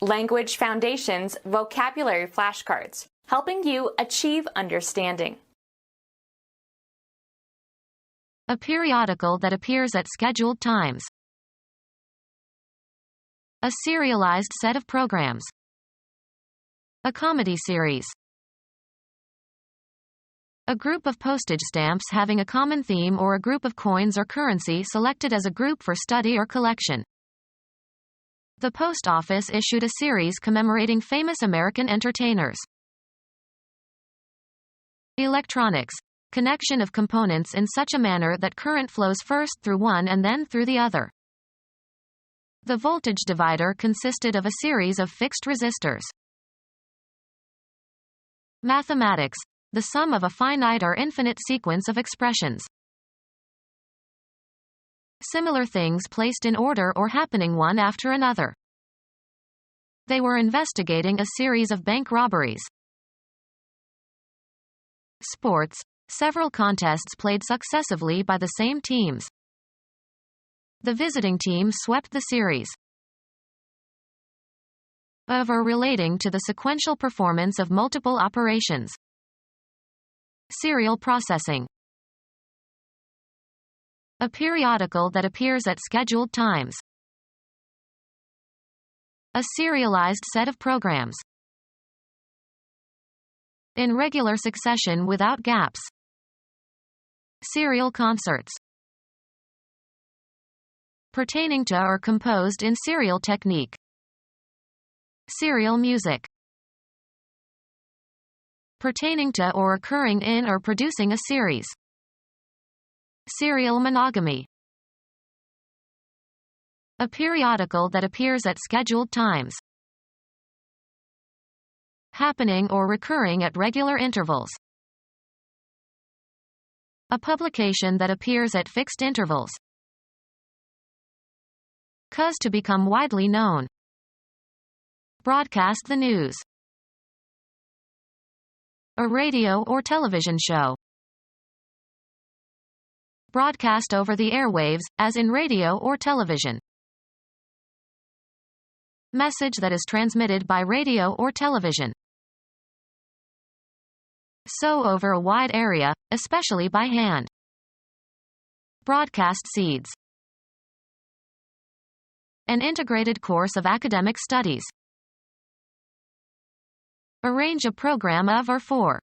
Language Foundations Vocabulary Flashcards, helping you achieve understanding. A periodical that appears at scheduled times. A serialized set of programs. A comedy series. A group of postage stamps having a common theme or a group of coins or currency selected as a group for study or collection. The post office issued a series commemorating famous American entertainers. Electronics. Connection of components in such a manner that current flows first through one and then through the other. The voltage divider consisted of a series of fixed resistors. Mathematics. The sum of a finite or infinite sequence of expressions. Similar things placed in order or happening one after another. They were investigating a series of bank robberies. Sports. Several contests played successively by the same teams. The visiting team swept the series. Of or relating to the sequential performance of multiple operations. Serial processing. A periodical that appears at scheduled times. A serialized set of programs. In regular succession without gaps. Serial concerts. Pertaining to or composed in serial technique. Serial music. Pertaining to or occurring in or producing a series. Serial monogamy. A periodical that appears at scheduled times. Happening or recurring at regular intervals. A publication that appears at fixed intervals. Cause to become widely known. Broadcast the news. A radio or television show. Broadcast over the airwaves, as in radio or television. Message that is transmitted by radio or television. Sow over a wide area, especially by hand. Broadcast seeds. An integrated course of academic studies. Arrange a program of or for.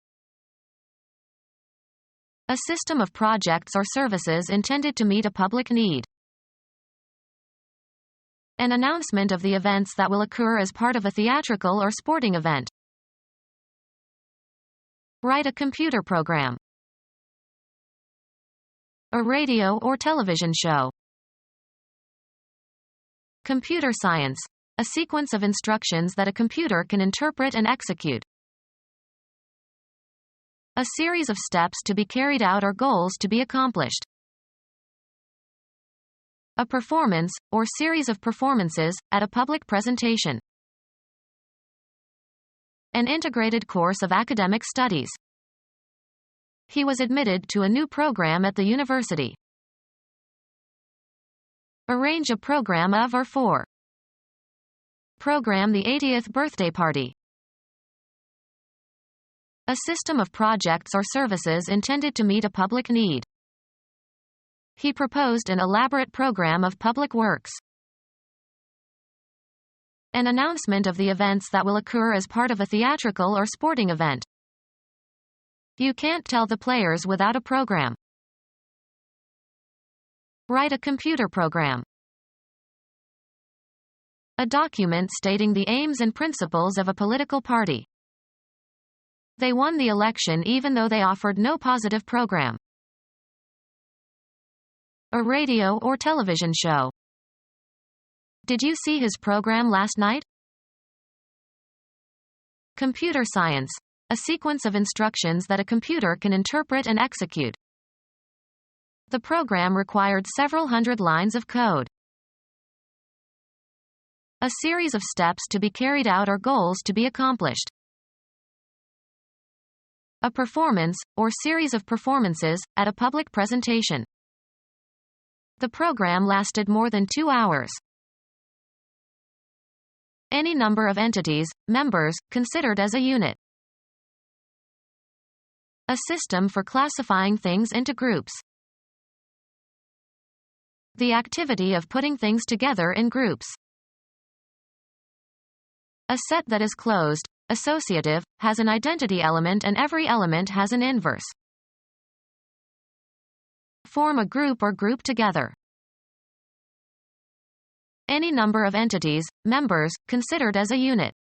A system of projects or services intended to meet a public need. An announcement of the events that will occur as part of a theatrical or sporting event. Write a computer program. A radio or television show. Computer science. A sequence of instructions that a computer can interpret and execute. A series of steps to be carried out or goals to be accomplished. A performance, or series of performances, at a public presentation. An integrated course of academic studies. He was admitted to a new program at the university. Arrange a program of or for. Program the 80th birthday party. A system of projects or services intended to meet a public need. He proposed an elaborate program of public works. An announcement of the events that will occur as part of a theatrical or sporting event. You can't tell the players without a program. Write a computer program. A document stating the aims and principles of a political party. They won the election even though they offered no positive program. A radio or television show. Did you see his program last night? Computer science. A sequence of instructions that a computer can interpret and execute. The program required several hundred lines of code. A series of steps to be carried out or goals to be accomplished. A performance, or series of performances, at a public presentation. The program lasted more than 2 hours. Any number of entities, members, considered as a unit. A system for classifying things into groups. The activity of putting things together in groups. A set that is closed, associative, has an identity element and every element has an inverse. Form a group or group together. Any number of entities, members, considered as a unit.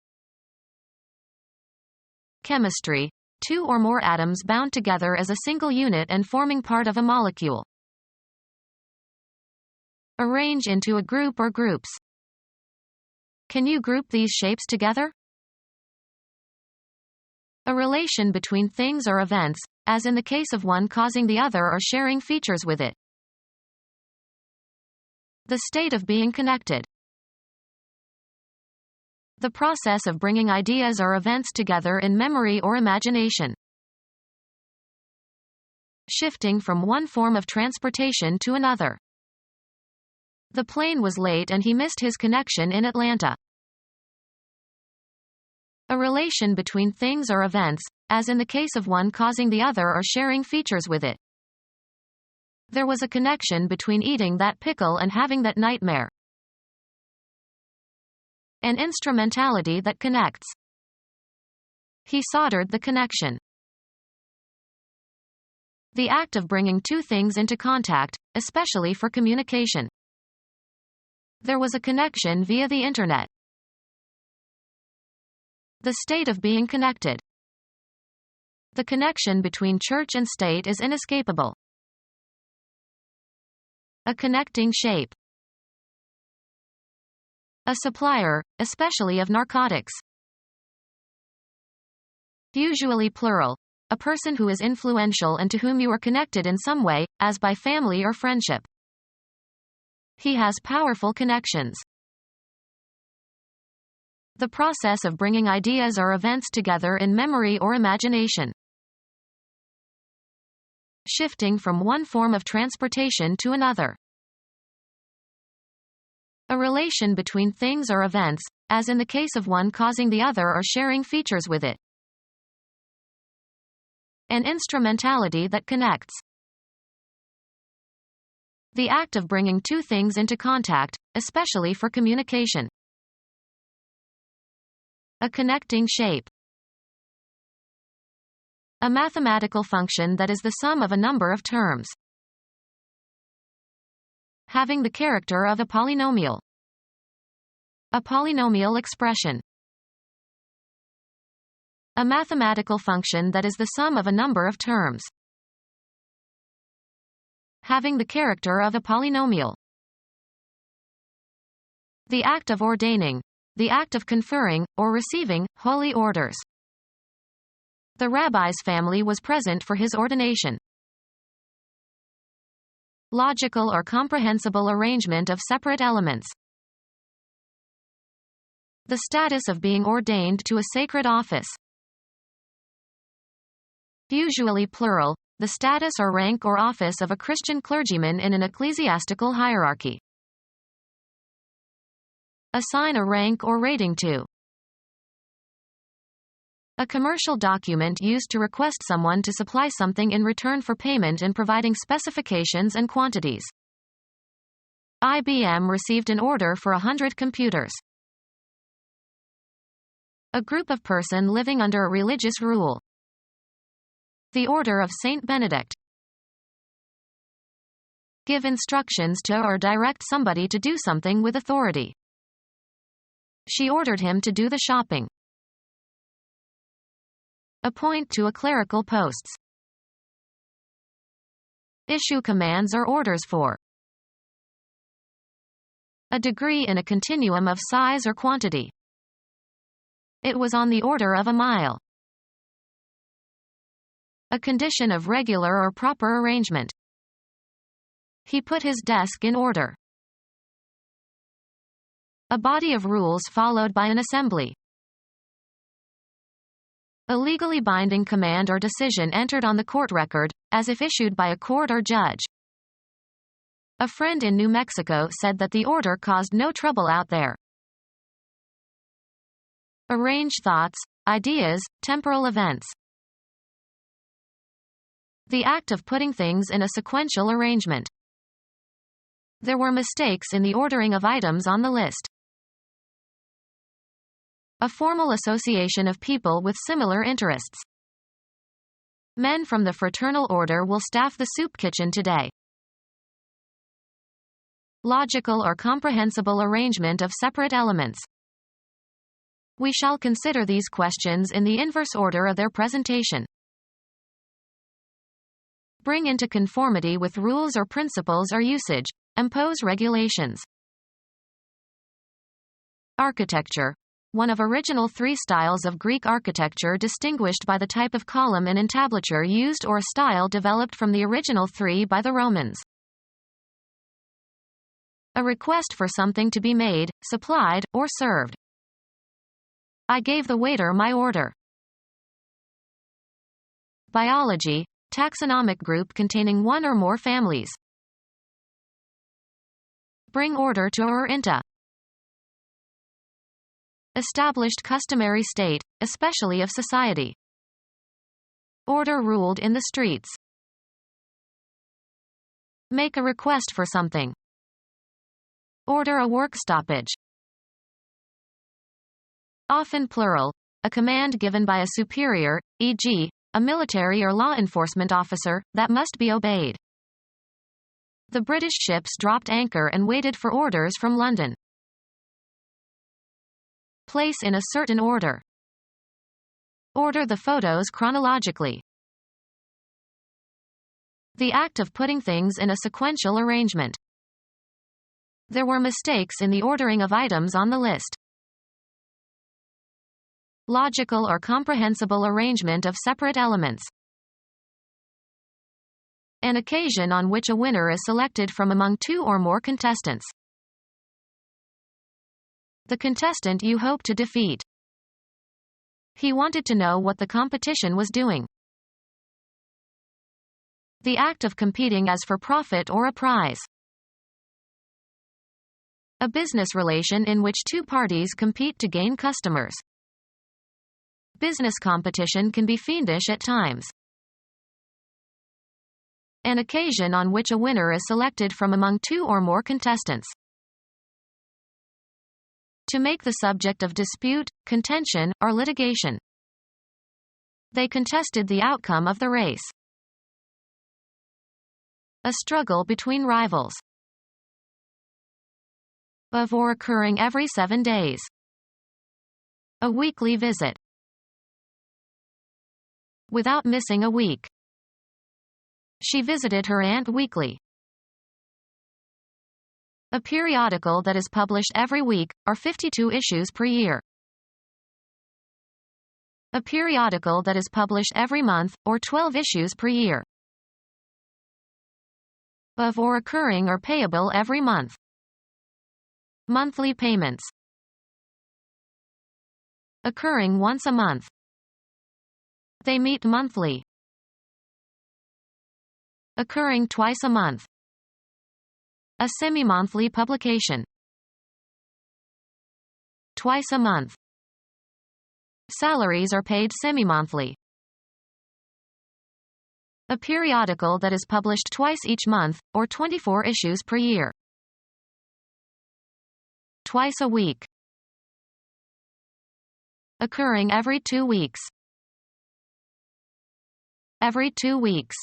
Chemistry. Two or more atoms bound together as a single unit and forming part of a molecule. Arrange into a group or groups. Can you group these shapes together? A relation between things or events, as in the case of one causing the other or sharing features with it. The state of being connected. The process of bringing ideas or events together in memory or imagination. Shifting from one form of transportation to another. The plane was late and he missed his connection in Atlanta. A relation between things or events, as in the case of one causing the other or sharing features with it. There was a connection between eating that pickle and having that nightmare. An instrumentality that connects. He soldered the connection. The act of bringing two things into contact, especially for communication. There was a connection via the internet. The state of being connected. The connection between church and state is inescapable. A connecting shape. A supplier, especially of narcotics. Usually plural. A person who is influential and to whom you are connected in some way, as by family or friendship. He has powerful connections. The process of bringing ideas or events together in memory or imagination. Shifting from one form of transportation to another. A relation between things or events, as in the case of one causing the other or sharing features with it. An instrumentality that connects. The act of bringing two things into contact, especially for communication. A connecting shape. A mathematical function that is the sum of a number of terms. Having the character of a polynomial. A polynomial expression. A mathematical function that is the sum of a number of terms. Having the character of a polynomial. The act of ordaining. The act of conferring, or receiving, holy orders. The rabbi's family was present for his ordination. Logical or comprehensible arrangement of separate elements. The status of being ordained to a sacred office. Usually plural, the status or rank or office of a Christian clergyman in an ecclesiastical hierarchy. Assign a rank or rating to. A commercial document used to request someone to supply something in return for payment and providing specifications and quantities. IBM received an order for 100 computers. A group of person living under a religious rule. The Order of Saint Benedict. Give instructions to or direct somebody to do something with authority. She ordered him to do the shopping. Appoint to a clerical posts. Issue commands or orders for. A degree in a continuum of size or quantity. It was on the order of a mile. A condition of regular or proper arrangement. He put his desk in order. A body of rules followed by an assembly. A legally binding command or decision entered on the court record, as if issued by a court or judge. A friend in New Mexico said that the order caused no trouble out there. Arrange thoughts, ideas, temporal events. The act of putting things in a sequential arrangement. There were mistakes in the ordering of items on the list. A formal association of people with similar interests. Men from the fraternal order will staff the soup kitchen today. Logical or comprehensible arrangement of separate elements. We shall consider these questions in the inverse order of their presentation. Bring into conformity with rules or principles or usage. Impose regulations. Architecture. One of original three styles of Greek architecture distinguished by the type of column and entablature used or a style developed from the original three by the Romans. A request for something to be made, supplied, or served. I gave the waiter my order. Biology. Taxonomic group containing one or more families. Bring order to or into. Established customary state, especially of society. Order ruled in the streets. Make a request for something. Order a work stoppage. Often plural, a command given by a superior, e.g., a military or law enforcement officer, that must be obeyed. The British ships dropped anchor and waited for orders from London. Place in a certain order. Order the photos chronologically. The act of putting things in a sequential arrangement. There were mistakes in the ordering of items on the list. Logical or comprehensible arrangement of separate elements. An occasion on which a winner is selected from among two or more contestants. The contestant you hope to defeat. He wanted to know what the competition was doing. The act of competing as for profit or a prize. A business relation in which two parties compete to gain customers. Business competition can be fiendish at times. An occasion on which a winner is selected from among two or more contestants. To make the subject of dispute, contention, or litigation. They contested the outcome of the race. A struggle between rivals. Of or occurring every 7 days. A weekly visit. Without missing a week. She visited her aunt weekly. A periodical that is published every week, or 52 issues per year. A periodical that is published every month, or 12 issues per year. Of or occurring or payable every month. Monthly payments. Occurring once a month. They meet monthly. Occurring twice a month. A semi-monthly publication. Twice a month. Salaries are paid semi-monthly. A periodical that is published twice each month, or 24 issues per year. Twice a week. Occurring every 2 weeks. Every 2 weeks.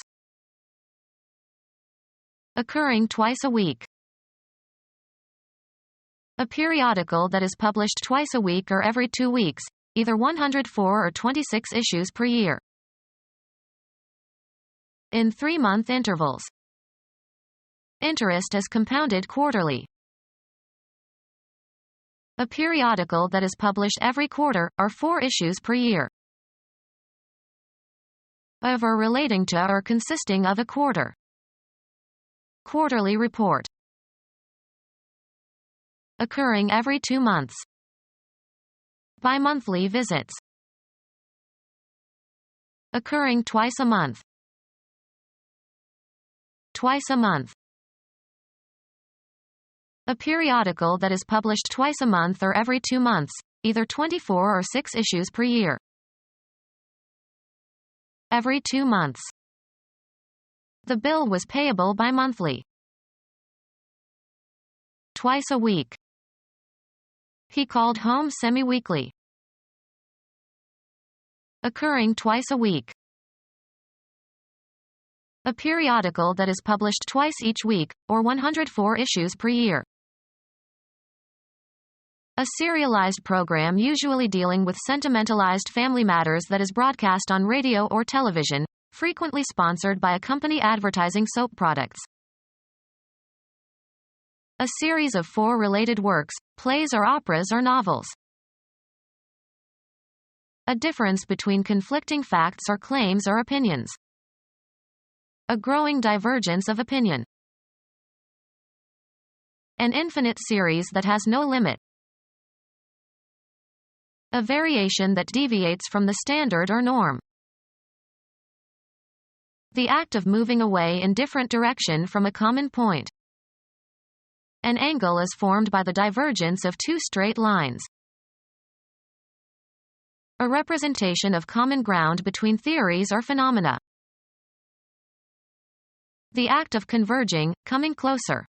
Occurring twice a week. A periodical that is published twice a week or every 2 weeks, either 104 or 26 issues per year. In 3-month intervals. Interest is compounded quarterly. A periodical that is published every quarter, or 4 issues per year. Of or relating to or consisting of a quarter. Quarterly report. Occurring every 2 months. Bimonthly visits. Occurring twice a month. Twice a month. A periodical that is published twice a month or every 2 months, either 24 or 6 issues per year. Every 2 months. The bill was payable bi-monthly. Twice a week. He called home semi-weekly. Occurring twice a week. A periodical that is published twice each week, or 104 issues per year. A serialized program usually dealing with sentimentalized family matters that is broadcast on radio or television, frequently sponsored by a company advertising soap products. A series of 4 related works, plays or operas or novels. A difference between conflicting facts or claims or opinions. A growing divergence of opinion. An infinite series that has no limit. A variation that deviates from the standard or norm. The act of moving away in different direction from a common point. An angle is formed by the divergence of 2 straight lines. A representation of common ground between theories or phenomena. The act of converging, coming closer.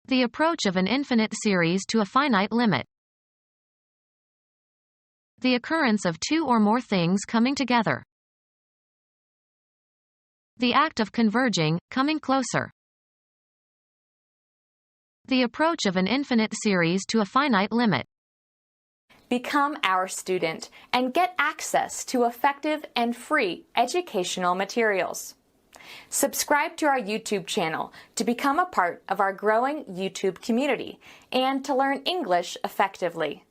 The approach of an infinite series to a finite limit. The occurrence of 2 or more things coming together. The act of converging, coming closer. The approach of an infinite series to a finite limit. Become our student and get access to effective and free educational materials. Subscribe to our YouTube channel to become a part of our growing YouTube community and to learn English effectively.